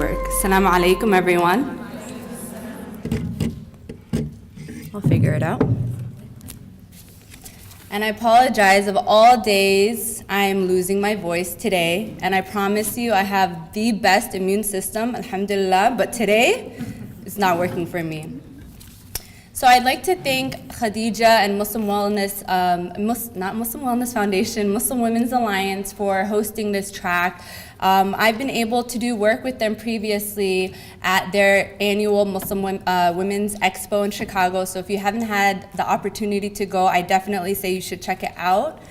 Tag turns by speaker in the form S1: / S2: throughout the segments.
S1: work. Assalamu alaikum, everyone. I'll figure it out. And I apologize, of all days, I am losing my voice today. And I promise you I have the best immune system, alhamdulillah, but today it's not working for me. So I'd like to thank Khadija and Muslim Wellness, not Muslim Wellness Foundation, Muslim Women's Alliance for hosting this track. I've been able to do work with them previously at their annual Muslim Women's Expo in Chicago. So if you haven't had the opportunity to go, I definitely say you should check it out.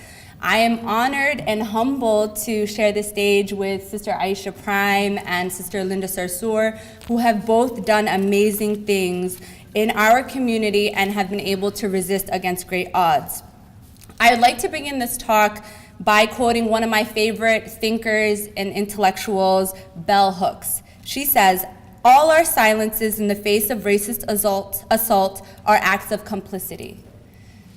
S1: I am honored and humbled to share the stage with Sister Aisha Prime and Sister Linda Sarsour, who have both done amazing things in our community and have been able to resist against great odds. I would like to begin this talk by quoting one of my favorite thinkers and intellectuals, Bell Hooks. She says, "All our silences in the face of racist assault are acts of complicity."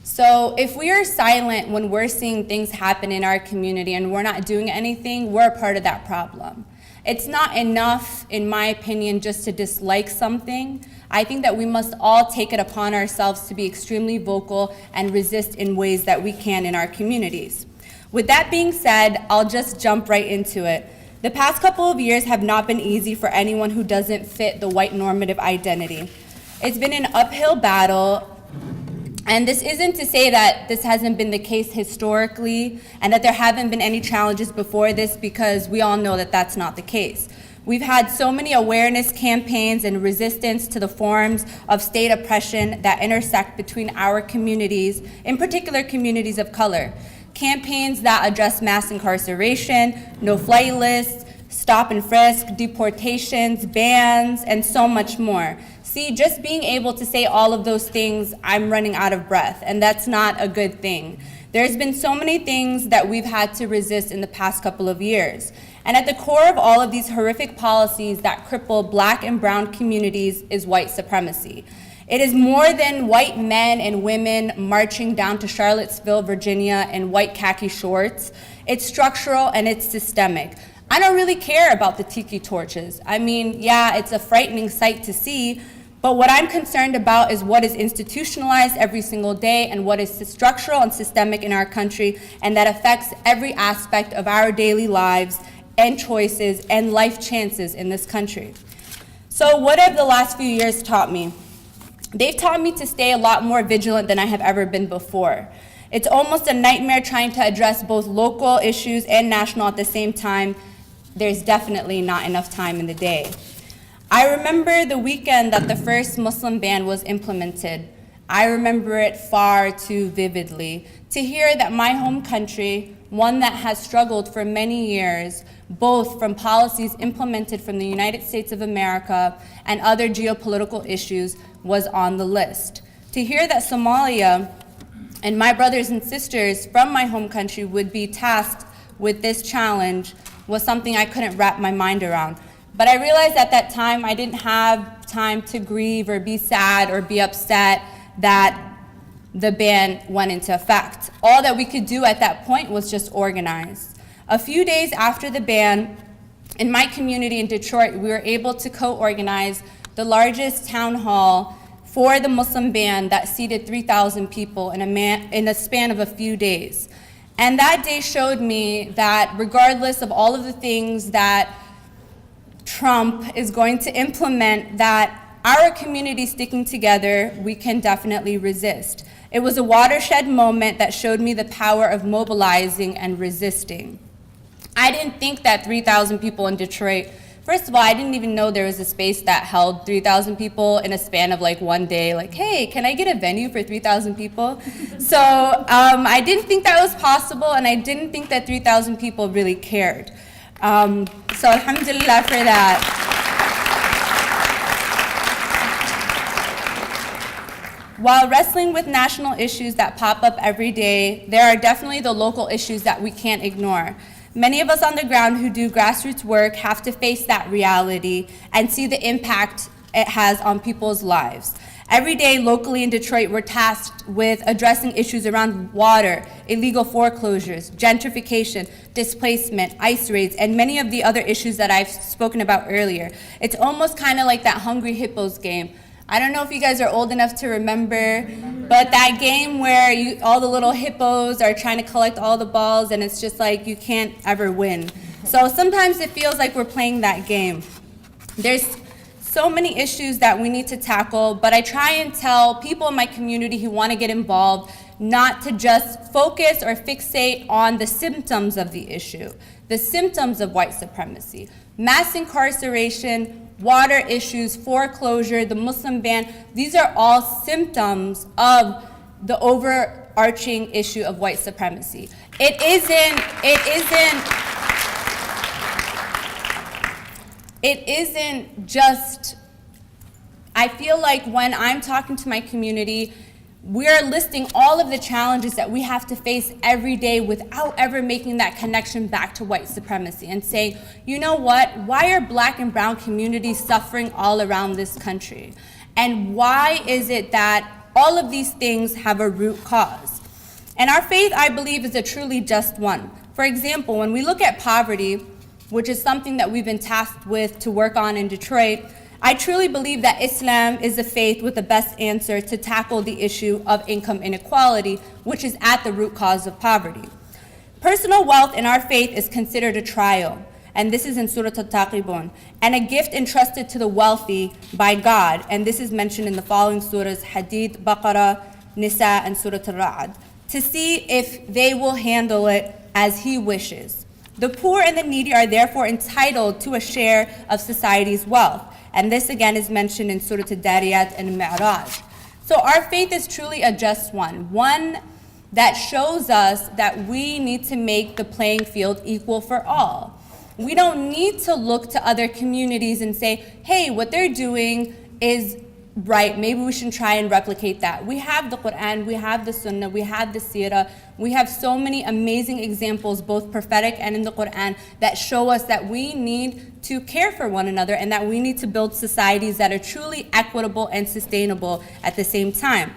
S1: So if we are silent when we're seeing things happen in our community and we're not doing anything, we're a part of that problem. It's not enough, in my opinion, just to dislike something. I think that we must all take it upon ourselves to be extremely vocal and resist in ways that we can in our communities. With that being said, I'll just jump right into it. The past couple of years have not been easy for anyone who doesn't fit the white normative identity. It's been an uphill battle. And this isn't to say that this hasn't been the case historically and that there haven't been any challenges before this, because we all know that that's not the case. We've had so many awareness campaigns and resistance to the forms of state oppression that intersect between our communities, in particular communities of color. Campaigns that address mass incarceration, no-flight lists, stop and frisk, deportations, bans, and so much more. See, just being able to say all of those things, I'm running out of breath, and that's not a good thing. There's been so many things that we've had to resist in the past couple of years. And at the core of all of these horrific policies that cripple Black and brown communities is white supremacy. It is more than white men and women marching down to Charlottesville, Virginia in white khaki shorts. It's structural and it's systemic. I don't really care about the tiki torches. I mean, yeah, it's a frightening sight to see, but what I'm concerned about is what is institutionalized every single day and what is structural and systemic in our country, and that affects every aspect of our daily lives and choices and life chances in this country. So what have the last few years taught me? They've taught me to stay a lot more vigilant than I have ever been before. It's almost a nightmare trying to address both local issues and national at the same time. There's definitely not enough time in the day. I remember the weekend that the first Muslim ban was implemented. I remember it far too vividly. To hear that my home country, one that has struggled for many years, both from policies implemented from the United States of America and other geopolitical issues, was on the list. To hear that Somalia and my brothers and sisters from my home country would be tasked with this challenge was something I couldn't wrap my mind around. But I realized at that time I didn't have time to grieve or be sad or be upset that the ban went into effect. All that we could do at that point was just organize. A few days after the ban, in my community in Detroit, we were able to co-organize the largest town hall for the Muslim ban that seated 3,000 people in a span of a few days. And that day showed me that regardless of all of the things that Trump is going to implement, that our community sticking together, we can definitely resist. It was a watershed moment that showed me the power of mobilizing and resisting. I didn't think that 3,000 people in Detroit, first of all, I didn't even know there was a space that held 3,000 people in a span of like one day. Like, hey, can I get a venue for 3,000 people? So I didn't think that was possible, and I didn't think that 3,000 people really cared. So alhamdulillah for that. While wrestling with national issues that pop up every day, there are definitely the local issues that we can't ignore. Many of us on the ground who do grassroots work have to face that reality and see the impact it has on people's lives. Every day, locally in Detroit, we're tasked with addressing issues around water, illegal foreclosures, gentrification, displacement, ICE raids, and many of the other issues that I've spoken about earlier. It's almost kind of like that Hungry Hippos game. I don't know if you guys are old enough to remember, but that game where all the little hippos are trying to collect all the balls, and it's just like you can't ever win. So sometimes it feels like we're playing that game. There's so many issues that we need to tackle, but I try and tell people in my community who want to get involved not to just focus or fixate on the symptoms of the issue, the symptoms of white supremacy. Mass incarceration, water issues, foreclosure, the Muslim ban, these are all symptoms of the overarching issue of white supremacy. It isn't just, I feel like when I'm talking to my community, we're listing all of the challenges that we have to face every day without ever making that connection back to white supremacy and saying, you know what, why are Black and brown communities suffering all around this country? And why is it that all of these things have a root cause? And our faith, I believe, is a truly just one. For example, when we look at poverty, which is something that we've been tasked with to work on in Detroit, I truly believe that Islam is the faith with the best answer to tackle the issue of income inequality, which is at the root cause of poverty. Personal wealth in our faith is considered a trial, and this is in Surah Al-Taqibun, and a gift entrusted to the wealthy by God, and this is mentioned in the following surahs, Hadid, Baqarah, Nisa, and Surah Al-Ra'd, to see if they will handle it as He wishes. The poor and the needy are therefore entitled to a share of society's wealth. And this again is mentioned in Surah Al-Dariyat and Mi'raj. So our faith is truly a just one that shows us that we need to make the playing field equal for all. We don't need to look to other communities and say, hey, what they're doing is right, maybe we should try and replicate that. We have the Quran, we have the Sunnah, we have the Seerah, we have so many amazing examples, both prophetic and in the Quran, that show us that we need to care for one another and that we need to build societies that are truly equitable and sustainable at the same time.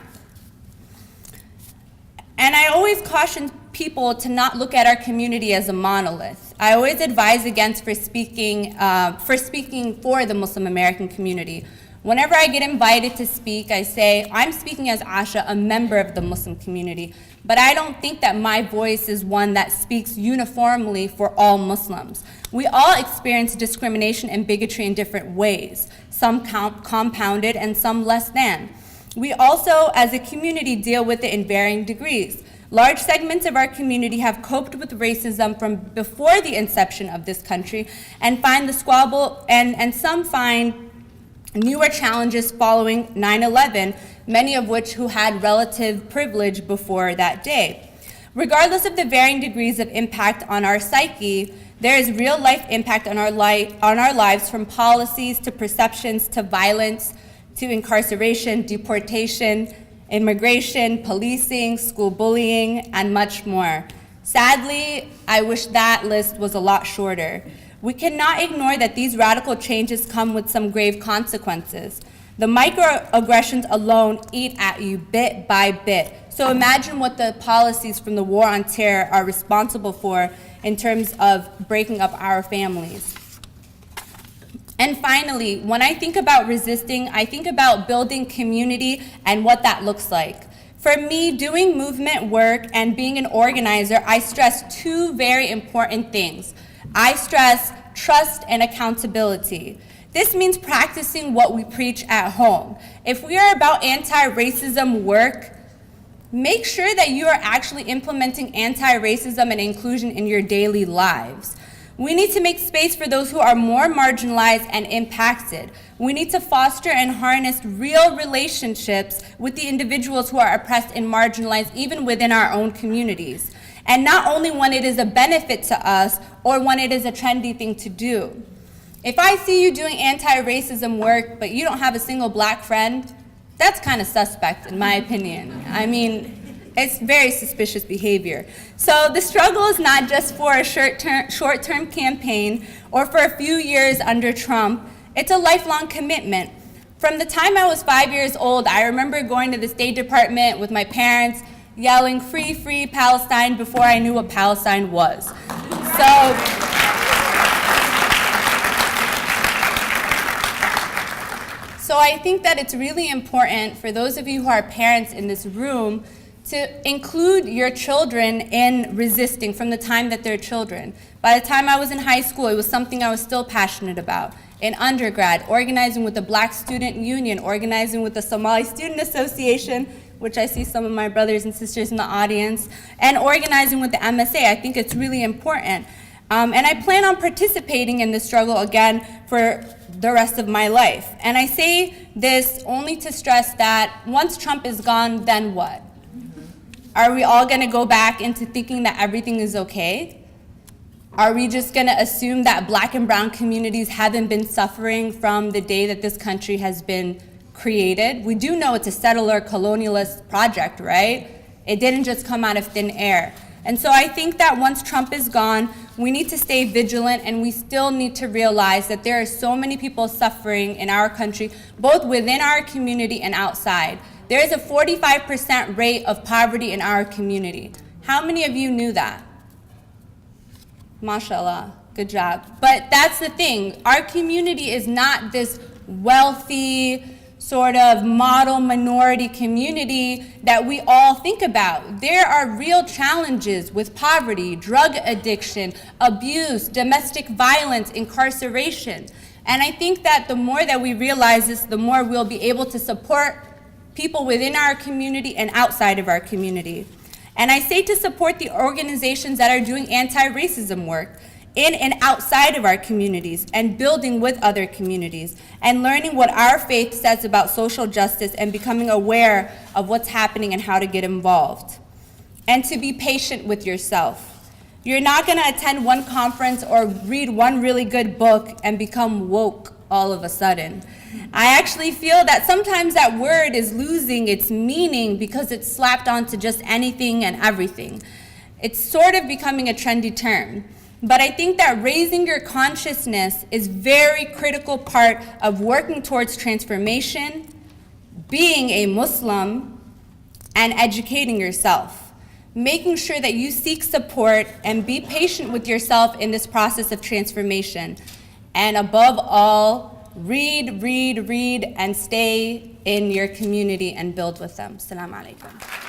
S1: And I always caution people to not look at our community as a monolith. I always advise against speaking for the Muslim American community. Whenever I get invited to speak, I say, I'm speaking as Asha, a member of the Muslim community, but I don't think that my voice is one that speaks uniformly for all Muslims. We all experience discrimination and bigotry in different ways, some compounded and some less than. We also, as a community, deal with it in varying degrees. Large segments of our community have coped with racism from before the inception of this country and find the squabble, and some find newer challenges following 9/11, many of which who had relative privilege before that day. Regardless of the varying degrees of impact on our psyche, there is real life impact on our lives, from policies to perceptions to violence to incarceration, deportation, immigration, policing, school bullying, and much more. Sadly, I wish that list was a lot shorter. We cannot ignore that these radical changes come with some grave consequences. The microaggressions alone eat at you bit by bit. So imagine what the policies from the War on Terror are responsible for in terms of breaking up our families. And finally, when I think about resisting, I think about building community and what that looks like. For me, doing movement work and being an organizer, I stress two very important things. I stress trust and accountability. This means practicing what we preach at home. If we are about anti-racism work, make sure that you are actually implementing anti-racism and inclusion in your daily lives. We need to make space for those who are more marginalized and impacted. We need to foster and harness real relationships with the individuals who are oppressed and marginalized, even within our own communities. And not only when it is a benefit to us or when it is a trendy thing to do. If I see you doing anti-racism work, but you don't have a single Black friend, that's kind of suspect, in my opinion. I mean, it's very suspicious behavior. So the struggle is not just for a short-term campaign or for a few years under Trump. It's a lifelong commitment. From the time I was 5 years old, I remember going to the State Department with my parents, yelling, "Free, free Palestine," before I knew what Palestine was. So I think that it's really important for those of you who are parents in this room to include your children in resisting from the time that they're children. By the time I was in high school, it was something I was still passionate about. In undergrad, organizing with the Black Student Union, organizing with the Somali Student Association, which I see some of my brothers and sisters in the audience, and organizing with the MSA. I think it's really important. And I plan on participating in this struggle again for the rest of my life. And I say this only to stress that once Trump is gone, then what? Are we all gonna go back into thinking that everything is okay? Are we just gonna assume that Black and brown communities haven't been suffering from the day that this country has been created? We do know it's a settler colonialist project, right? It didn't just come out of thin air. And so I think that once Trump is gone, we need to stay vigilant, and we still need to realize that there are so many people suffering in our country, both within our community and outside. There is a 45% rate of poverty in our community. How many of you knew that? MashaAllah, good job. But that's the thing, our community is not this wealthy, sort of model minority community that we all think about. There are real challenges with poverty, drug addiction, abuse, domestic violence, incarceration. And I think that the more that we realize this, the more we'll be able to support people within our community and outside of our community. And I say to support the organizations that are doing anti-racism work in and outside of our communities, and building with other communities, and learning what our faith says about social justice, and becoming aware of what's happening and how to get involved. And to be patient with yourself. You're not gonna attend one conference or read one really good book and become woke all of a sudden. I actually feel that sometimes that word is losing its meaning because it's slapped onto just anything and everything. It's sort of becoming a trendy term. But I think that raising your consciousness is a very critical part of working towards transformation, being a Muslim, and educating yourself. Making sure that you seek support and be patient with yourself in this process of transformation. And above all, read, and stay in your community and build with them. Assalamu alaikum.